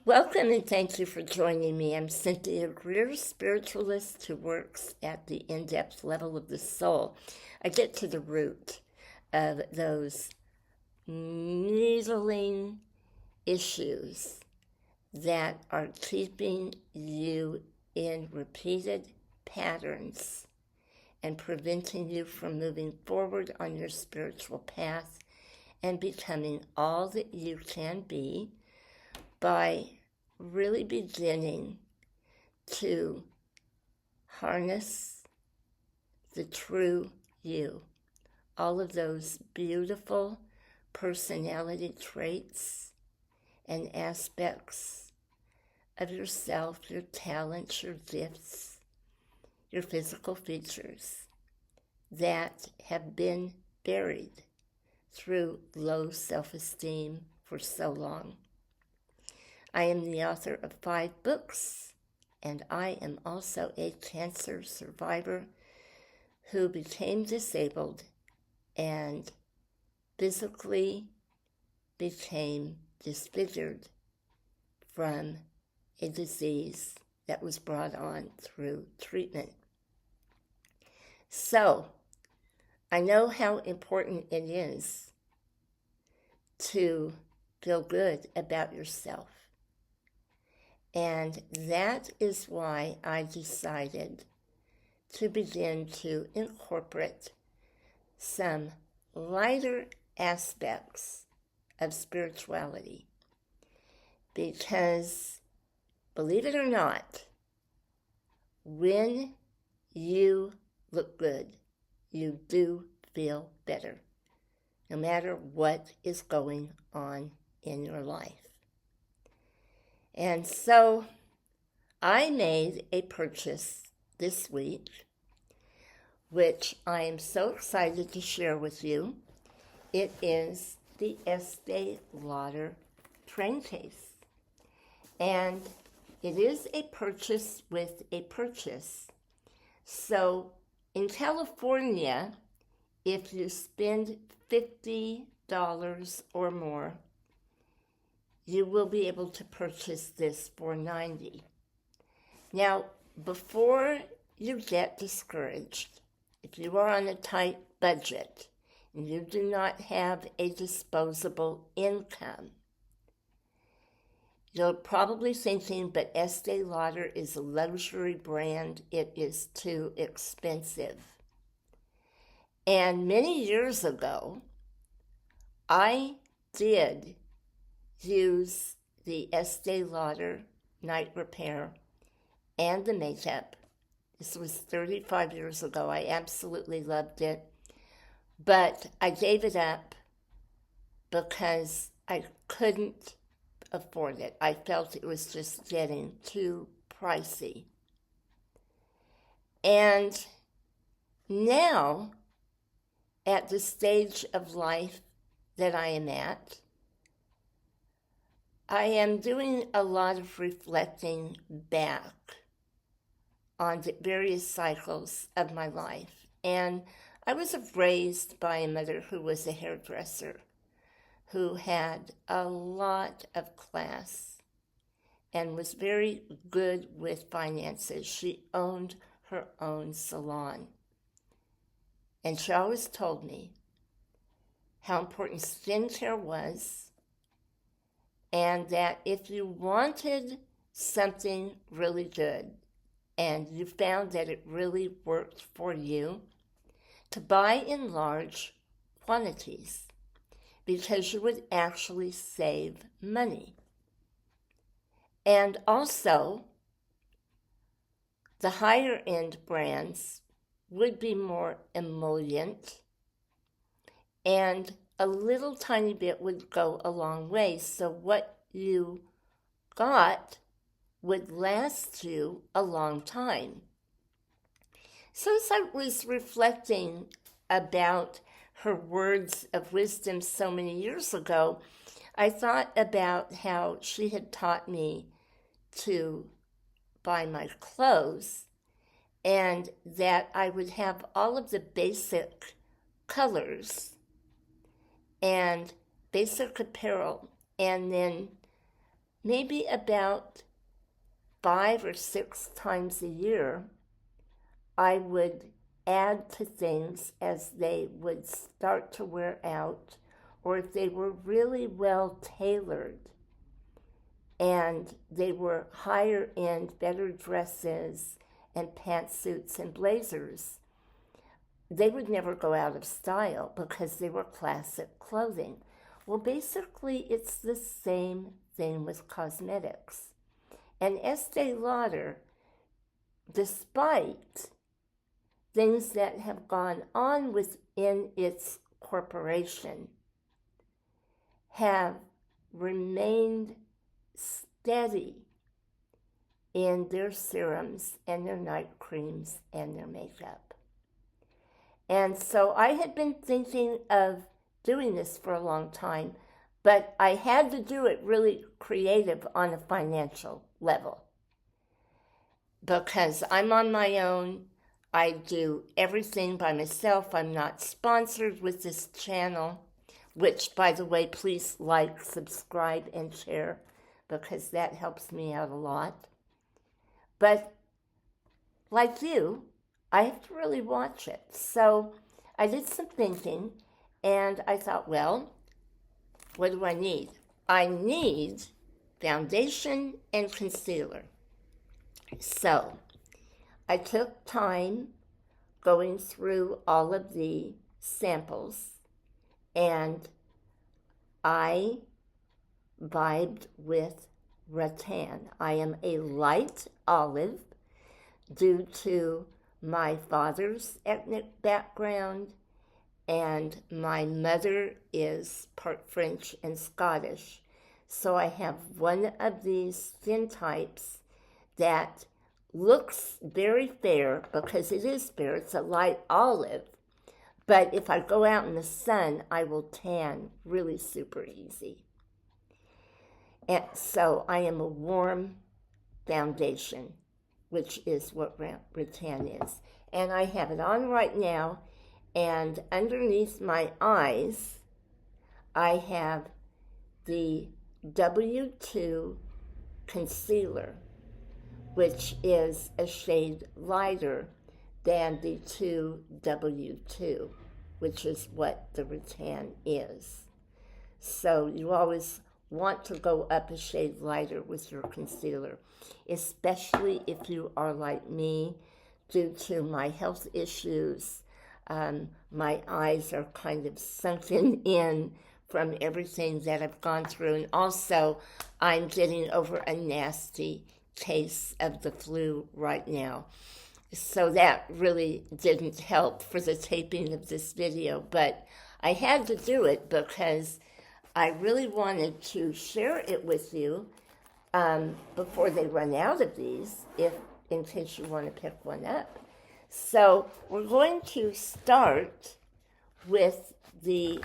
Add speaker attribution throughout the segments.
Speaker 1: Welcome and thank you for joining me. I'm Cynthia Greer, spiritualist who works at the in-depth level of the soul. I get to the root of those needling issues that are keeping you in repeated patterns and preventing you from moving forward on your spiritual path and becoming all that you can be by really beginning to harness the true you. All of those beautiful personality traits and aspects of yourself, your talents, your gifts, your physical features that have been buried through low self-esteem for so long. I am the author of 5 books, and I am also a cancer survivor who became disabled and physically became disfigured from a disease that was brought on through treatment. So, I know how important it is to feel good about yourself. And that is why I decided to begin to incorporate some lighter aspects of spirituality. Because, believe it or not, when you look good, you do feel better, no matter what is going on in your life. And so I made a purchase this week, which I am so excited to share with you. It is the Estée Lauder train case. And it is a purchase with a purchase. So in California, if you spend $50 or more, you will be able to purchase this for $90. Now, before you get discouraged, if you are on a tight budget and you do not have a disposable income, you're probably thinking, but Estée Lauder is a luxury brand. It is too expensive. And many years ago, I did use the Estee Lauder Night Repair and the makeup. This was 35 years ago. I absolutely loved it. But I gave it up because I couldn't afford it. I felt it was just getting too pricey. And now, at the stage of life that I am at, I am doing a lot of reflecting back on the various cycles of my life. And I was raised by a mother who was a hairdresser, who had a lot of class and was very good with finances. She owned her own salon. And she always told me how important skincare was, and that if you wanted something really good and you found that it really worked for you, to buy in large quantities, because you would actually save money. And also, the higher end brands would be more emollient, and a little tiny bit would go a long way. So what you got would last you a long time. So as I was reflecting about her words of wisdom so many years ago, I thought about how she had taught me to buy my clothes, and that I would have all of the basic colors and basic apparel, and then maybe about 5 or 6 times a year, I would add to things as they would start to wear out, or if they were really well tailored and they were higher end, better dresses and pantsuits and blazers, they would never go out of style because they were classic clothing. Well, basically, it's the same thing with cosmetics. And Estee Lauder, despite things that have gone on within its corporation, have remained steady in their serums and their night creams and their makeup. And so I had been thinking of doing this for a long time, but I had to do it really creative on a financial level because I'm on my own. I do everything by myself. I'm not sponsored with this channel, which, by the way, please like, subscribe, and share because that helps me out a lot. But like you, I have to really watch it. So I did some thinking, and I thought, well, what do I need? I need foundation and concealer. So I took time going through all of the samples, and I vibed with rattan. I am a light olive due to my father's ethnic background, and my mother is part French and Scottish. So I have one of these skin types that looks very fair because it is fair. It's a light olive. But if I go out in the sun, I will tan really super easy. And so I am a warm foundation, which is what rattan is. And I have it on right now, and underneath my eyes, I have the W2 concealer, which is a shade lighter than the 2W2, which is what the rattan is. So you always want to go up a shade lighter with your concealer, especially if you are like me. Due to my health issues, my eyes are kind of sunken in from everything that I've gone through, and also I'm getting over a nasty case of the flu right now. So that really didn't help for the taping of this video, but I had to do it because I really wanted to share it with you before they run out of these, in case you want to pick one up. So we're going to start with the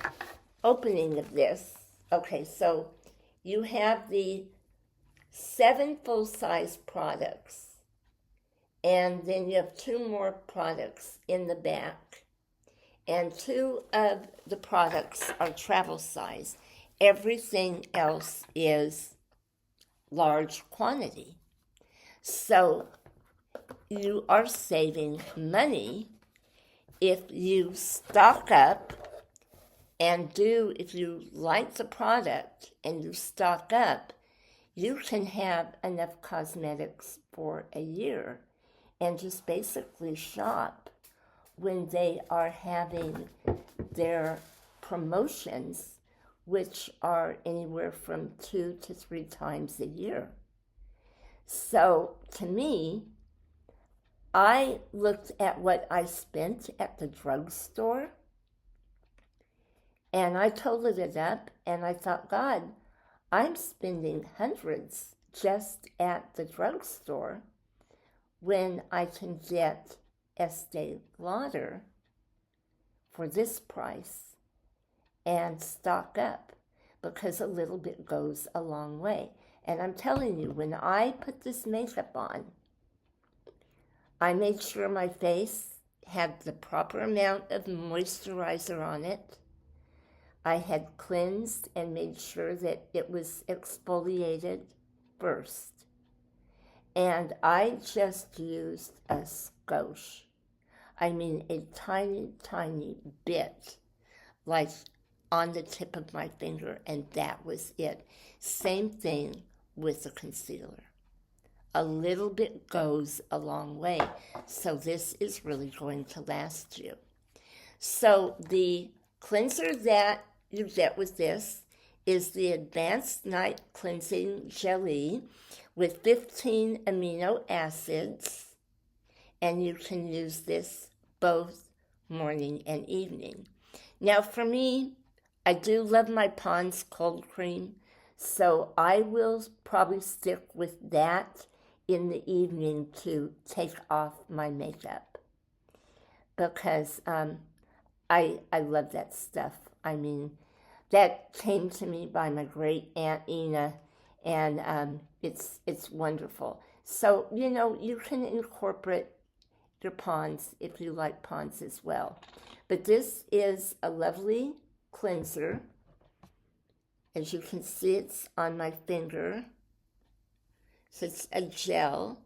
Speaker 1: opening of this. Okay, so you have the 7 full-size products, and then you have 2 more products in the back, and 2 of the products are travel size. Everything else is large quantity. So you are saving money if you stock up and if you like the product and you stock up, you can have enough cosmetics for a year and just basically shop when they are having their promotions, which are anywhere from 2 to 3 times a year. So to me, I looked at what I spent at the drugstore, and I totaled it up, and I thought, God, I'm spending hundreds just at the drugstore when I can get Estee Lauder for this price and stock up, because a little bit goes a long way. And I'm telling you, when I put this makeup on, I made sure my face had the proper amount of moisturizer on it. I had cleansed and made sure that it was exfoliated. first. And I just used a skosh. I mean, a tiny, tiny bit, like on the tip of my finger, and that was it. Same thing with the concealer. A little bit goes a long way. So this is really going to last you. So the cleanser that you get with this is the Advanced Night Cleansing Jelly with 15 amino acids, and you can use this both morning and evening. Now for me, I do love my Pond's cold cream, so I will probably stick with that in the evening to take off my makeup, because I love that stuff. I mean, that came to me by my great aunt Ina, and it's wonderful. So you can incorporate your Pond's if you like Pond's as well. But this is a lovely cleanser. As you can see, it's on my finger. So it's a gel.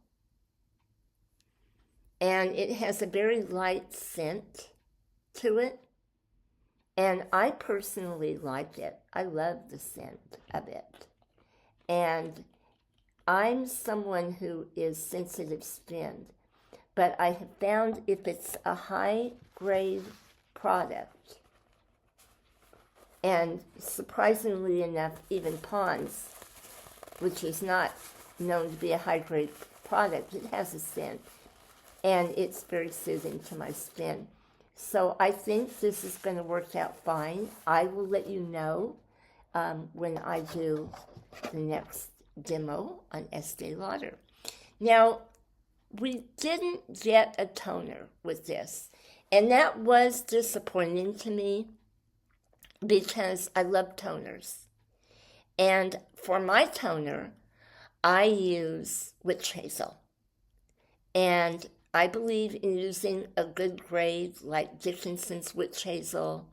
Speaker 1: And it has a very light scent to it. And I personally like it. I love the scent of it. And I'm someone who is sensitive skinned. But I have found if it's a high-grade product, and surprisingly enough, even Pond's, which is not known to be a high-grade product, it has a scent, and it's very soothing to my skin. So I think this is going to work out fine. I will let you know when I do the next demo on Estée Lauder. Now, we didn't get a toner with this, and that was disappointing to me because I love toners. And for my toner, I use witch hazel. And I believe in using a good grade like Dickinson's witch hazel.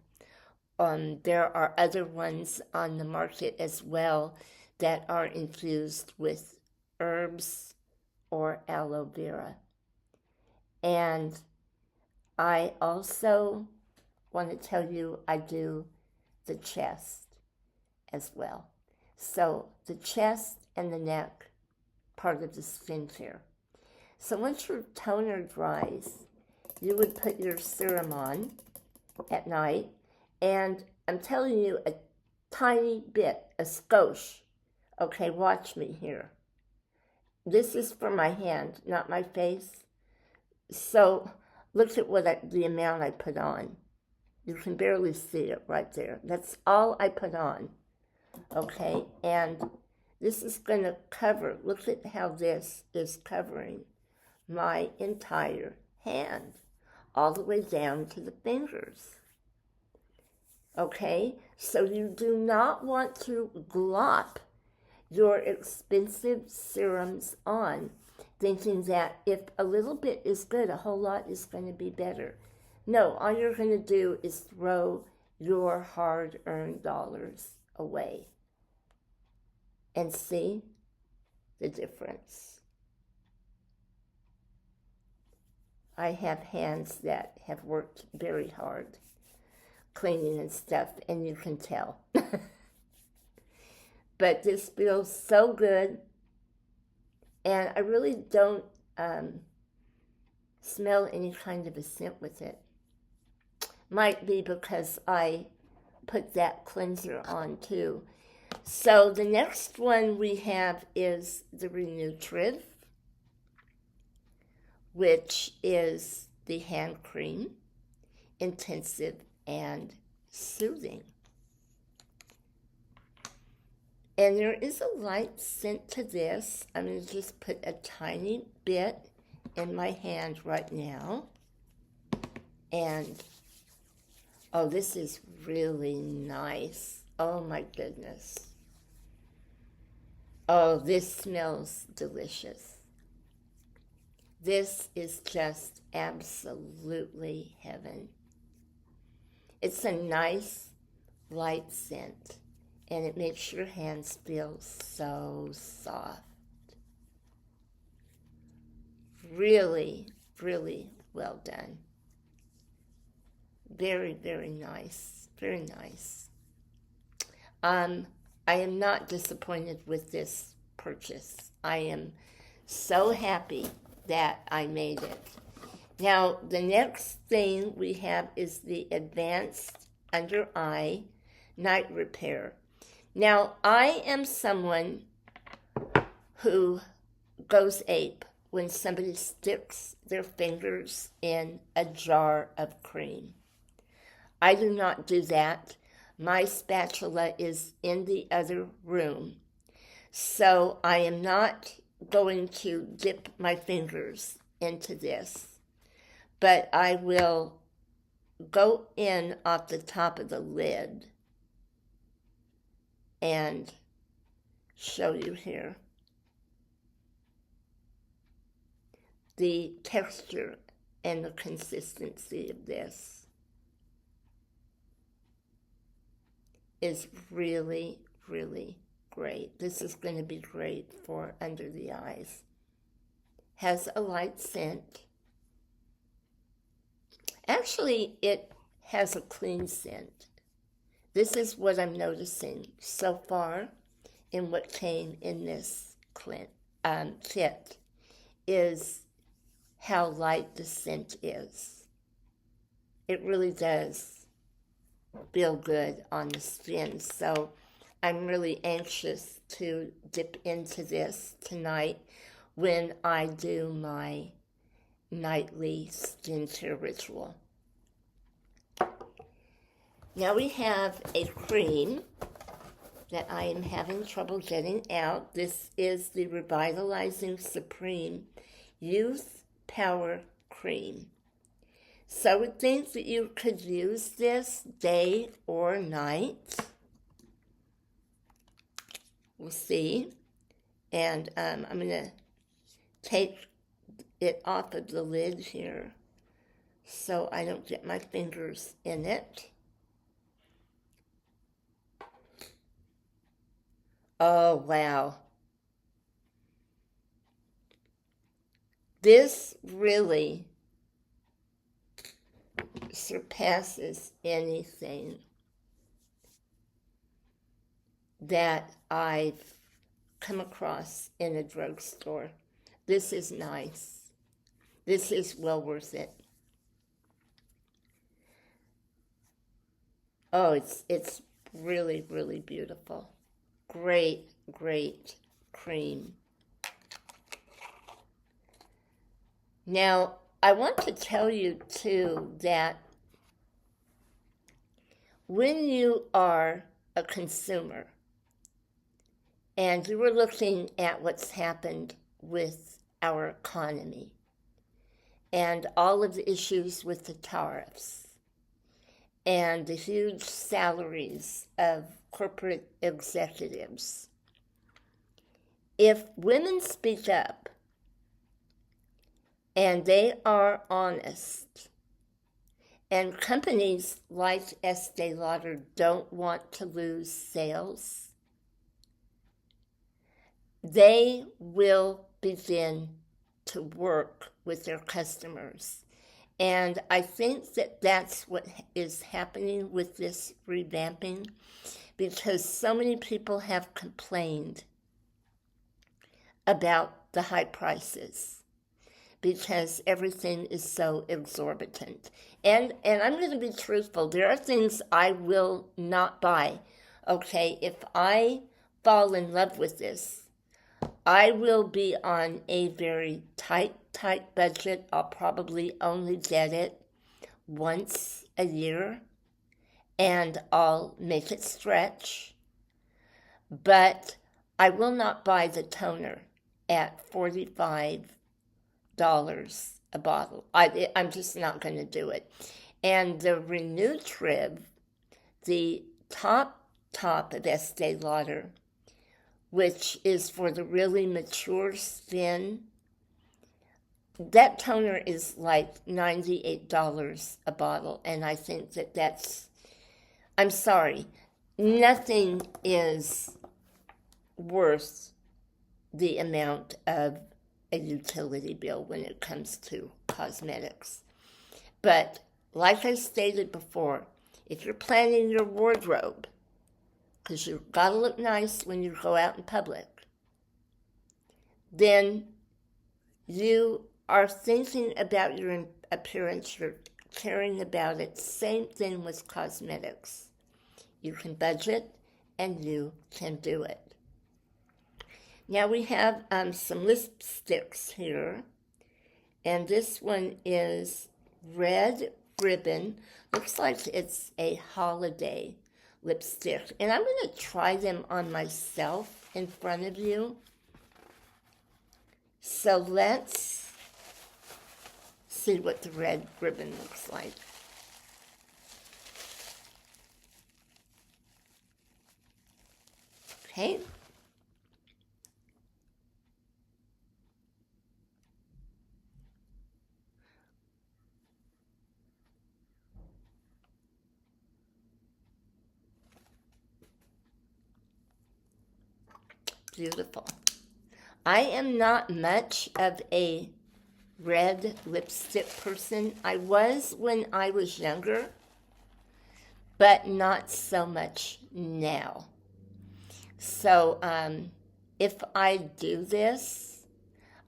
Speaker 1: There are other ones on the market as well that are infused with herbs or aloe vera. And I also want to tell you I do the chest as well. So the chest and the neck, part of the skincare. So once your toner dries, you would put your serum on at night, and I'm telling you a tiny bit, a skosh. Okay, watch me here. This is for my hand, not my face. So look at the amount I put on. You can barely see it right there. That's all I put on. Okay, and this is going to cover, look at how this is covering my entire hand, all the way down to the fingers. Okay, so you do not want to glop your expensive serums on, thinking that if a little bit is good, a whole lot is going to be better. No, all you're going to do is throw your hard-earned dollars away. And see the difference. I have hands that have worked very hard cleaning and stuff, and you can tell. But this feels so good, and I really don't smell any kind of a scent with it. Might be because I put that cleanser on too. So the next one we have is the Renutriv, which is the hand cream, intensive and soothing. And there is a light scent to this. I'm going to just put a tiny bit in my hand right now. And, oh, this is really nice. Oh, my goodness. Oh, this smells delicious. This is just absolutely heaven. It's a nice, light scent, and it makes your hands feel so soft. really, really well done. Very, very nice. Very nice. I am not disappointed with this purchase. I am so happy that I made it. Now, the next thing we have is the Advanced Under Eye Night Repair. Now, I am someone who goes ape when somebody sticks their fingers in a jar of cream. I do not do that. My spatula is in the other room, so I am not going to dip my fingers into this, but I will go in off the top of the lid and show you here the texture and the consistency of this is really, really great. This is going to be great for under the eyes. Has a light scent. Actually, it has a clean scent. This is what I'm noticing so far in what came in this kit, is how light the scent is. It really does feel good on the skin, so I'm really anxious to dip into this tonight when I do my nightly skincare ritual. Now we have a cream that I am having trouble getting out. This is the Revitalizing Supreme Youth Power Cream. So I would think that you could use this day or night. We'll see. And I'm going to take it off of the lid here so I don't get my fingers in it. Oh, wow. This really surpasses anything that I've come across in a drugstore. This is nice. This is well worth it. Oh, it's really, really beautiful. Great, great cream. Now, I want to tell you, too, that when you are a consumer and you are looking at what's happened with our economy and all of the issues with the tariffs and the huge salaries of corporate executives, if women speak up and they are honest, and companies like Estée Lauder don't want to lose sales, they will begin to work with their customers. And I think that that's what is happening with this revamping, because so many people have complained about the high prices, because everything is so exorbitant. And I'm going to be truthful. There are things I will not buy. Okay, if I fall in love with this, I will be on a very tight budget. I'll probably only get it once a year, and I'll make it stretch. But I will not buy the toner at $45 a bottle. I'm just not going to do it. And the Renew Trib, the top of Estee Lauder, which is for the really mature skin, that toner is like $98 a bottle. And I think that that's, I'm sorry, nothing is worth the amount of a utility bill when it comes to cosmetics. But like I stated before, if you're planning your wardrobe, because you've got to look nice when you go out in public, then you are thinking about your appearance, you're caring about it. Same thing with cosmetics. You can budget and you can do it. Now we have some lipsticks here, and this one is Red Ribbon. Looks like it's a holiday lipstick, and I'm going to try them on myself in front of you. So let's see what the Red Ribbon looks like. Okay. Beautiful. I am not much of a red lipstick person. I was when I was younger, but not so much now. So if I do this,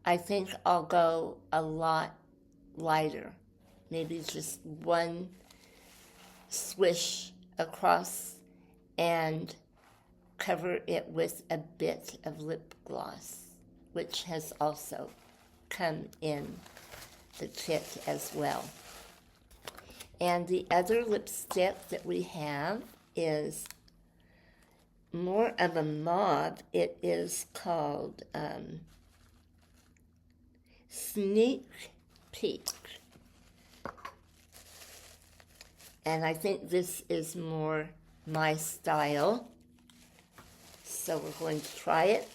Speaker 1: I think I'll go a lot lighter. Maybe just one swish across and cover it with a bit of lip gloss, which has also come in the kit as well. And the other lipstick that we have is more of a mauve. It is called Sneak Peek. And I think this is more my style. So we're going to try it.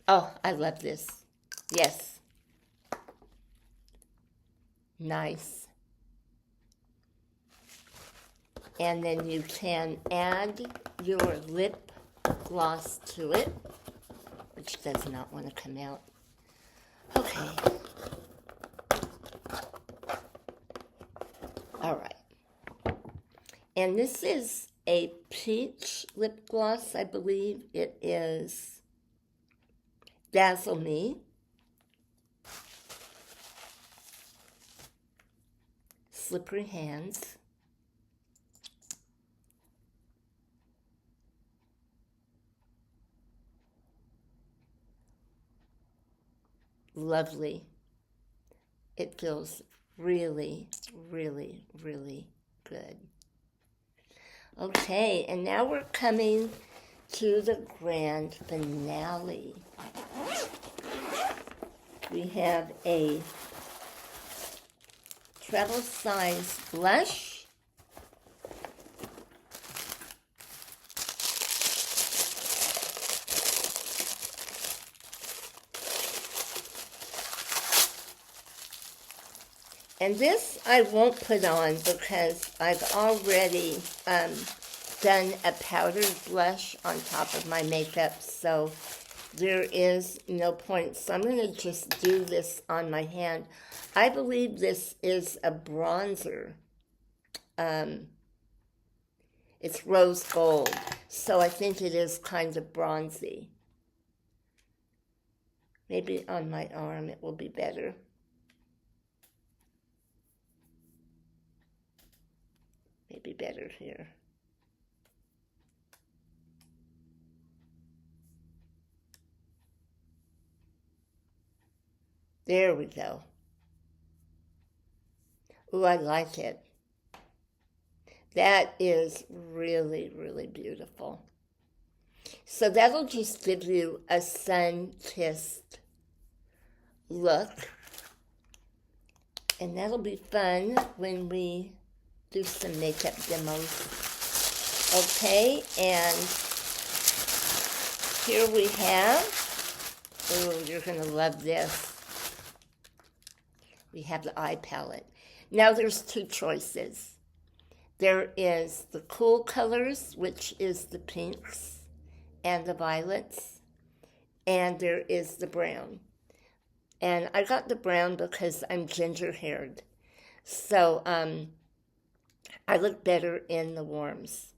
Speaker 1: Oh, I love this. Yes. Nice. And then you can add your lip gloss to it, which does not want to come out. Okay. All right. And this is a peach lip gloss, I believe. It is Dazzle Me. Slippery Hands. Lovely. It feels really, really, really good. Okay, and now we're coming to the grand finale. We have a travel size blush. And this I won't put on because I've already done a powdered blush on top of my makeup, so there is no point. So I'm going to just do this on my hand. I believe this is a bronzer. It's rose gold, so I think it is kind of bronzy. Maybe on my arm it will be better. Maybe better here. There we go. Ooh, I like it. That is really, really beautiful. So that'll just give you a sun-kissed look. And that'll be fun when we do some makeup demos. Okay, and here we have, oh, you're going to love this. We have the eye palette. Now there's two choices. There is the cool colors, which is the pinks and the violets, and there is the brown. And I got the brown because I'm ginger-haired, so I look better in the warms.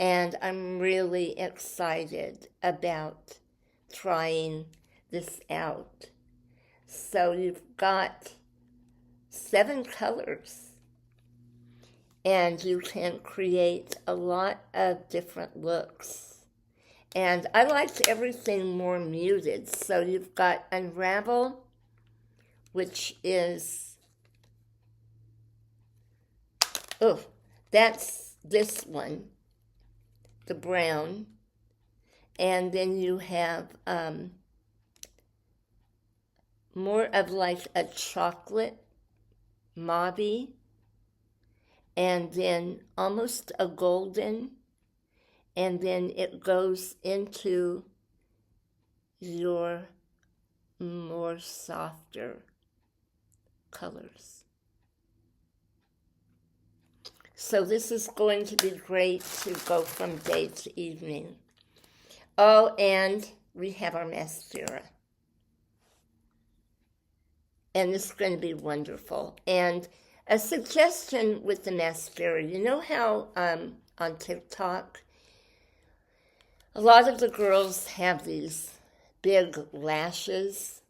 Speaker 1: And I'm really excited about trying this out. So you've got 7 colors, and you can create a lot of different looks. And I liked everything more muted. So you've got Unravel, which is, that's this one, the brown. And then you have more of like a chocolate mauve, and then almost a golden, and then it goes into your more softer colors. So this is going to be great to go from day to evening. Oh, and we have our mascara. And this is going to be wonderful. And a suggestion with the mascara, you know how on TikTok, a lot of the girls have these big lashes.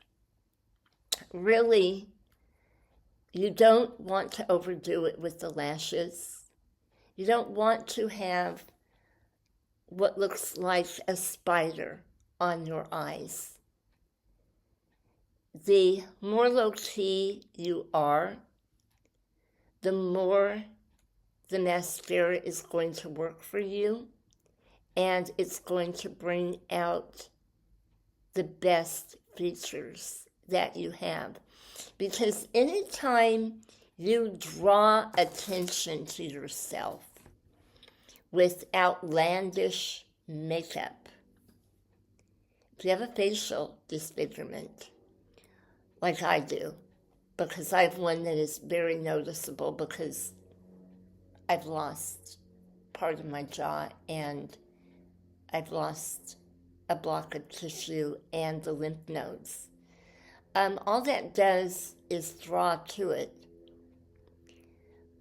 Speaker 1: Really, you don't want to overdo it with the lashes. You don't want to have what looks like a spider on your eyes. The more low-key you are, the more the mascara is going to work for you, and it's going to bring out the best features that you have. Because anytime you draw attention to yourself with outlandish makeup, if you have a facial disfigurement, like I do, because I have one that is very noticeable because I've lost part of my jaw and I've lost a block of tissue and the lymph nodes. All that does is draw to it.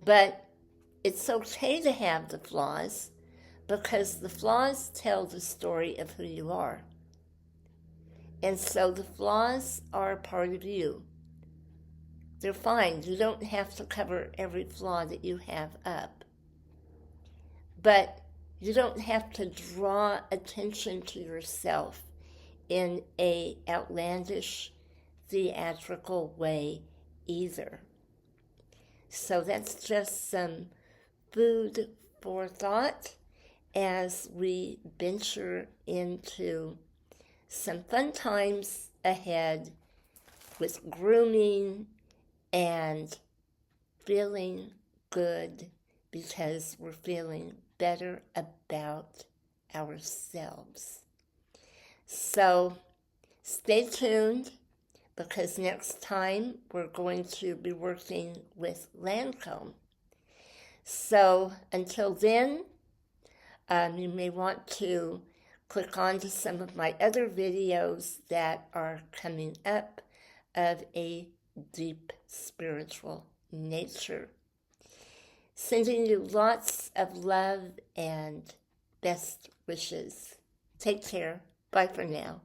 Speaker 1: But it's okay to have the flaws because the flaws tell the story of who you are. And so the flaws are a part of you. They're fine. You don't have to cover every flaw that you have up. But you don't have to draw attention to yourself in an outlandish, theatrical way either. So that's just some food for thought as we venture into some fun times ahead with grooming and feeling good because we're feeling better about ourselves. So stay tuned because next time we're going to be working with Lancome. So until then, you may want to click on to some of my other videos that are coming up of a deep spiritual nature. Sending you lots of love and best wishes. Take care. Bye for now.